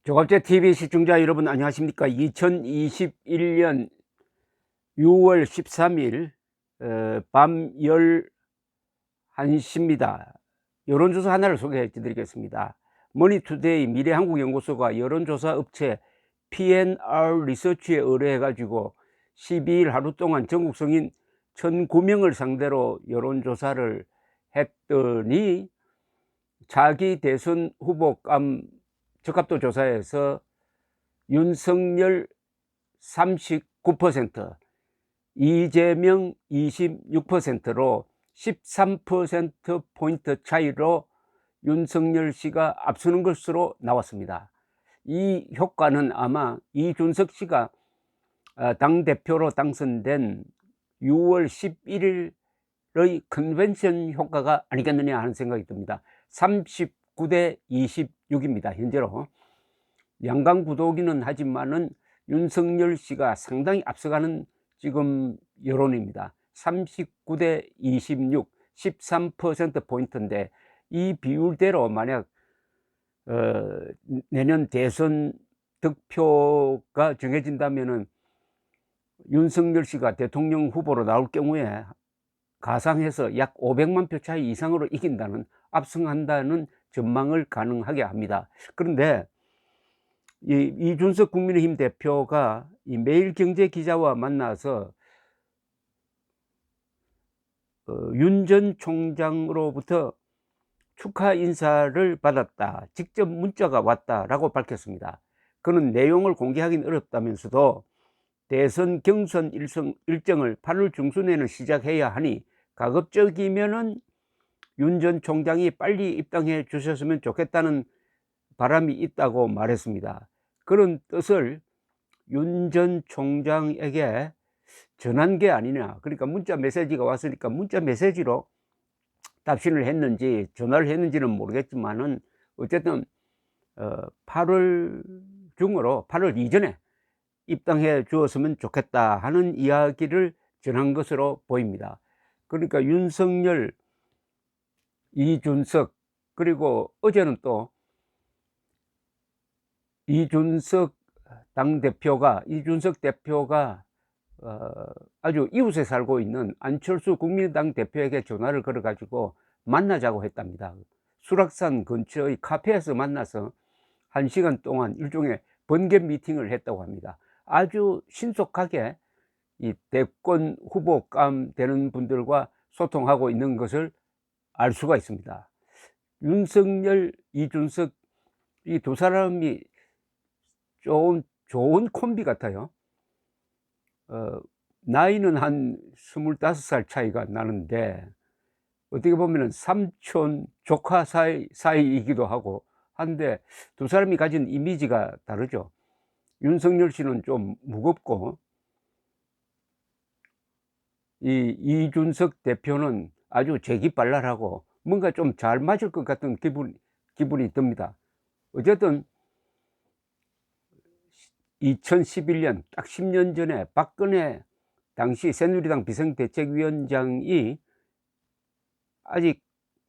조갑제 TV 시청자 여러분 안녕하십니까? 2021년 6월 13일 밤 11시입니다. 여론조사 하나를 소개해 드리겠습니다. 머니투데이 미래한국연구소가 여론조사 업체 P&R 리서치에 의뢰해 가지고 12일 하루 동안 전국 성인 1,009명을 상대로 여론조사를 했더니 자기 대선 후보감 적합도 조사에서 윤석열 39%, 이재명 26%로 13%포인트 차이로 윤석열 씨가 앞서는 것으로 나왔습니다. 이 효과는 아마 이준석 씨가 당대표로 당선된 6월 11일의 컨벤션 효과가 아니겠느냐 하는 생각이 듭니다. 39대 26입니다. 현재로 양강구도기는 하지만은 윤석열 씨가 상당히 앞서가는 지금 여론입니다. 39대 26, 13%포인트인데 이 비율대로 만약 내년 대선 득표가 정해진다면은 윤석열 씨가 대통령 후보로 나올 경우에 가상해서 약 500만 표 차이 이상으로 이긴다는, 압승한다는 전망을 가능하게 합니다. 그런데 이준석 국민의힘 대표가 이 매일경제 기자와 만나서 윤 전 총장으로부터 축하 인사를 받았다, 직접 문자가 왔다라고 밝혔습니다. 그는 내용을 공개하기는 어렵다면서도 대선 경선 일정을 8월 중순에는 시작해야 하니 가급적이면은 윤 전 총장이 빨리 입당해 주셨으면 좋겠다는 바람이 있다고 말했습니다. 그런 뜻을 윤 전 총장에게 전한 게 아니냐, 그러니까 문자 메시지가 왔으니까 문자 메시지로 답신을 했는지 전화를 했는지는 모르겠지만은 어쨌든 8월 중으로 8월 이전에 입당해 주었으면 좋겠다 하는 이야기를 전한 것으로 보입니다. 그러니까 윤석열, 이준석, 그리고 어제는 또 이준석 대표가 아주 이웃에 살고 있는 안철수 국민의당 대표에게 전화를 걸어 가지고 만나자고 했답니다. 수락산 근처의 카페에서 만나서 1시간 동안 일종의 번개 미팅을 했다고 합니다. 아주 신속하게 이 대권 후보감 되는 분들과 소통하고 있는 것을 알 수가 있습니다. 윤석열, 이준석, 이 두 사람이 좋은 콤비 같아요. 나이는 한 25살 차이가 나는데 어떻게 보면 삼촌, 조카 사이이기도 하고 한데 두 사람이 가진 이미지가 다르죠. 윤석열 씨는 좀 무겁고 이준석 대표는 아주 재기발랄하고 뭔가 좀 잘 맞을 것 같은 기분이 듭니다. 어쨌든 2011년 딱 10년 전에 박근혜 당시 새누리당 비상대책위원장이 아직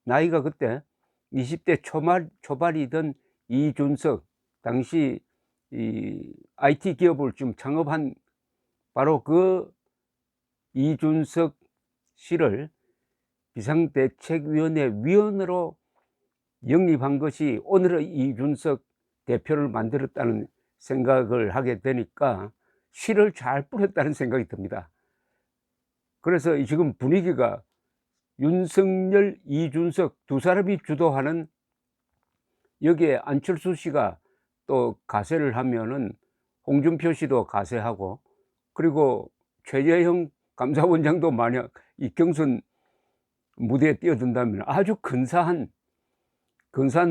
나이가 그때 20대 초반이던 이준석, 당시 이 IT 기업을 좀 창업한 바로 그 이준석 씨를 비상대책위원회 위원으로 영입한 것이 오늘의 이준석 대표를 만들었다는 생각을 하게 되니까 씨를 잘 뿌렸다는 생각이 듭니다. 그래서 지금 분위기가 윤석열, 이준석 두 사람이 주도하는, 여기에 안철수 씨가 또 가세를 하면은 홍준표 씨도 가세하고, 그리고 최재형 감사원장도 만약 이 경선 무대에 뛰어든다면 아주 근사한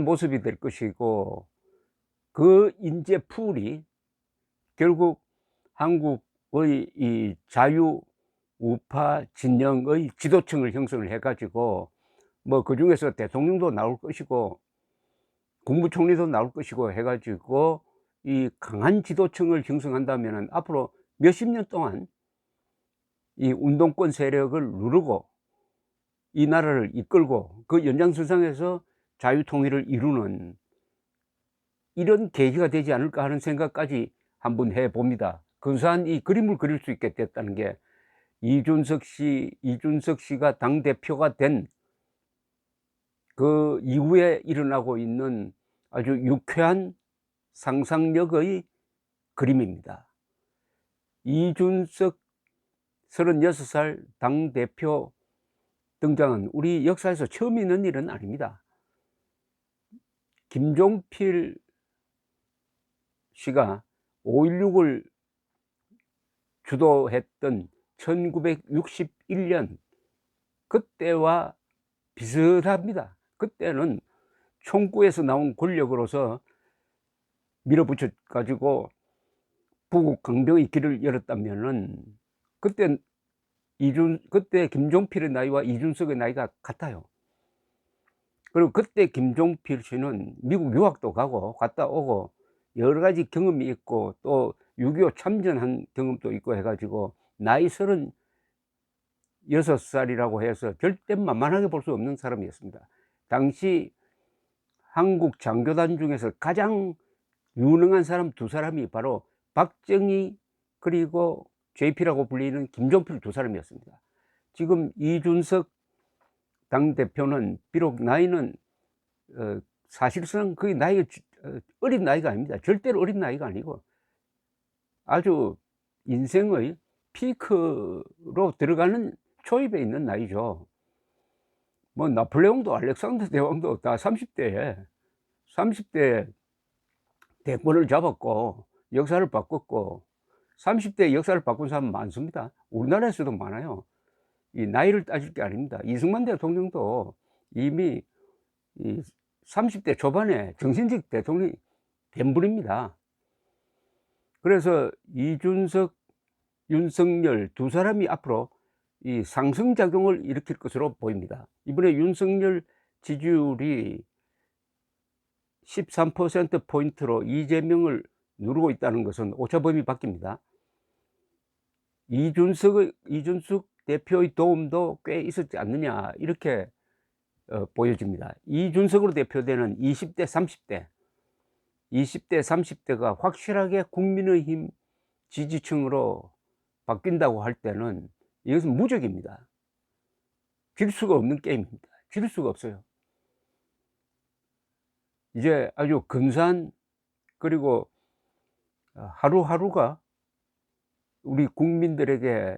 모습이 될 것이고, 그 인재 풀이 결국 한국의 이 자유우파 진영의 지도층을 형성을 해가지고 뭐 그 중에서 대통령도 나올 것이고 국무총리도 나올 것이고 해가지고 이 강한 지도층을 형성한다면 앞으로 몇십 년 동안 이 운동권 세력을 누르고 이 나라를 이끌고 그 연장선상에서 자유통일을 이루는 이런 계기가 되지 않을까 하는 생각까지 한번 해 봅니다. 근사한 이 그림을 그릴 수 있게 됐다는 게 이준석 씨가 당대표가 된 그 이후에 일어나고 있는 아주 유쾌한 상상력의 그림입니다. 이준석 36살 당대표 등장은 우리 역사에서 처음 있는 일은 아닙니다. 김종필 씨가 5.16을 주도했던 1961년 그때와 비슷합니다. 그때는 총구에서 나온 권력으로서 밀어붙여 가지고 부국 강병의 길을 열었다면은 그때 김종필의 나이와 이준석의 나이가 같아요. 그리고 그때 김종필 씨는 미국 유학도 가고 갔다 오고 여러 가지 경험이 있고 또 6.25 참전한 경험도 있고 해 가지고 나이 36살이라고 해서 절대 만만하게 볼 수 없는 사람이었습니다. 당시 한국 장교단 중에서 가장 유능한 사람 두 사람이 바로 박정희 그리고 JP라고 불리는 김종필 두 사람이었습니다. 지금 이준석 당대표는 비록 나이는 사실상 거의 나이가 어린 나이가 아닙니다. 절대로 어린 나이가 아니고 아주 인생의 피크로 들어가는 초입에 있는 나이죠. 뭐 나폴레옹도 알렉산더 대왕도 다 30대에 대권을 잡았고 역사를 바꿨고 30대에 역사를 바꾼 사람 많습니다. 우리나라에서도 많아요. 이 나이를 따질 게 아닙니다. 이승만 대통령도 이미 이 30대 초반에 정신직 대통령이 된 분입니다. 그래서 이준석, 윤석열 두 사람이 앞으로 이 상승작용을 일으킬 것으로 보입니다. 이번에 윤석열 지지율이 13%포인트로 이재명을 누르고 있다는 것은 오차범위 밖입니다. 이준석 대표의 도움도 꽤 있었지 않느냐 이렇게 보여집니다. 이준석으로 대표되는 20대 30대가 확실하게 국민의힘 지지층으로 바뀐다고 할 때는 이것은 무적입니다. 질 수가 없는 게임입니다. 질 수가 없어요. 이제 아주 근사한 그리고 하루하루가 우리 국민들에게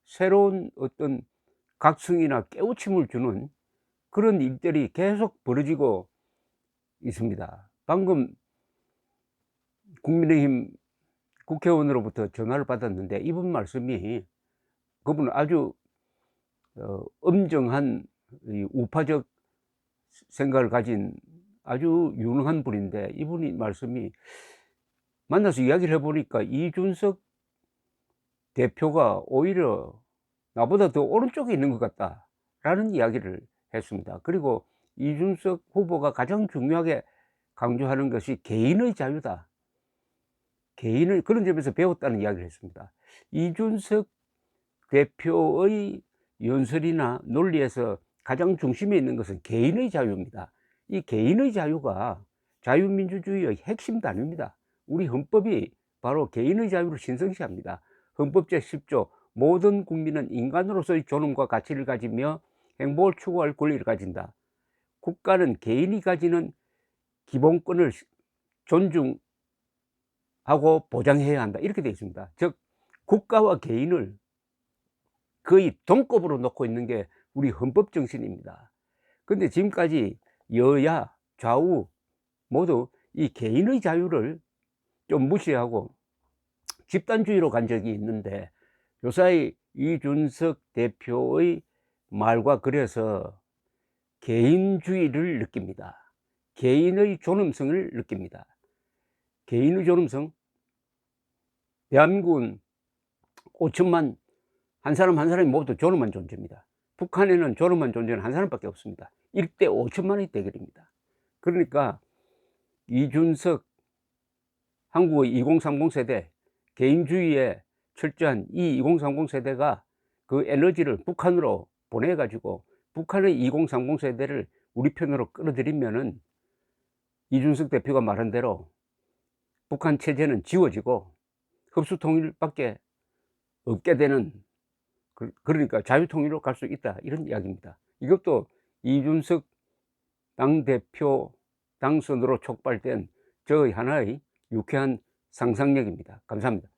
새로운 어떤 각성이나 깨우침을 주는 그런 일들이 계속 벌어지고 있습니다. 방금 국민의힘 국회의원으로부터 전화를 받았는데 이분 말씀이 그분은 아주 엄정한 우파적 생각을 가진 아주 유능한 분인데 이분이 말씀이 만나서 이야기를 해보니까 이준석 대표가 오히려 나보다 더 오른쪽에 있는 것 같다라는 이야기를 했습니다. 그리고 이준석 후보가 가장 중요하게 강조하는 것이 개인의 자유다. 그런 점에서 배웠다는 이야기를 했습니다. 이준석 대표의 연설이나 논리에서 가장 중심에 있는 것은 개인의 자유입니다. 이 개인의 자유가 자유민주주의의 핵심 단위입니다. 우리 헌법이 바로 개인의 자유를 신성시합니다. 헌법 제10조 모든 국민은 인간으로서의 존엄과 가치를 가지며 행복을 추구할 권리를 가진다. 국가는 개인이 가지는 기본권을 존중하고 보장해야 한다. 이렇게 되어 있습니다. 즉 국가와 개인을 거의 동급으로 놓고 있는 게 우리 헌법 정신입니다. 그런데 지금까지 여야 좌우 모두 이 개인의 자유를 좀 무시하고 집단주의로 간 적이 있는데 요사이 이준석 대표의 말과 그래서 개인주의를 느낍니다. 개인의 존엄성을 느낍니다. 개인의 존엄성, 대한민국은 5천만 한 사람 한 사람이 모두 존엄한 존재입니다. 북한에는 존엄한 존재는 한 사람밖에 없습니다. 1대 5천만의 대결입니다. 그러니까 이준석 한국의 2030 세대 개인주의에 철저한 이 2030 세대가 그 에너지를 북한으로 보내 가지고 북한의 2030 세대를 우리 편으로 끌어들이면은 이준석 대표가 말한 대로 북한 체제는 지워지고 흡수 통일밖에 없게 되는, 그러니까 자유통일로 갈 수 있다, 이런 이야기입니다. 이것도 이준석 당대표 당선으로 촉발된 저의 하나의 유쾌한 상상력입니다. 감사합니다.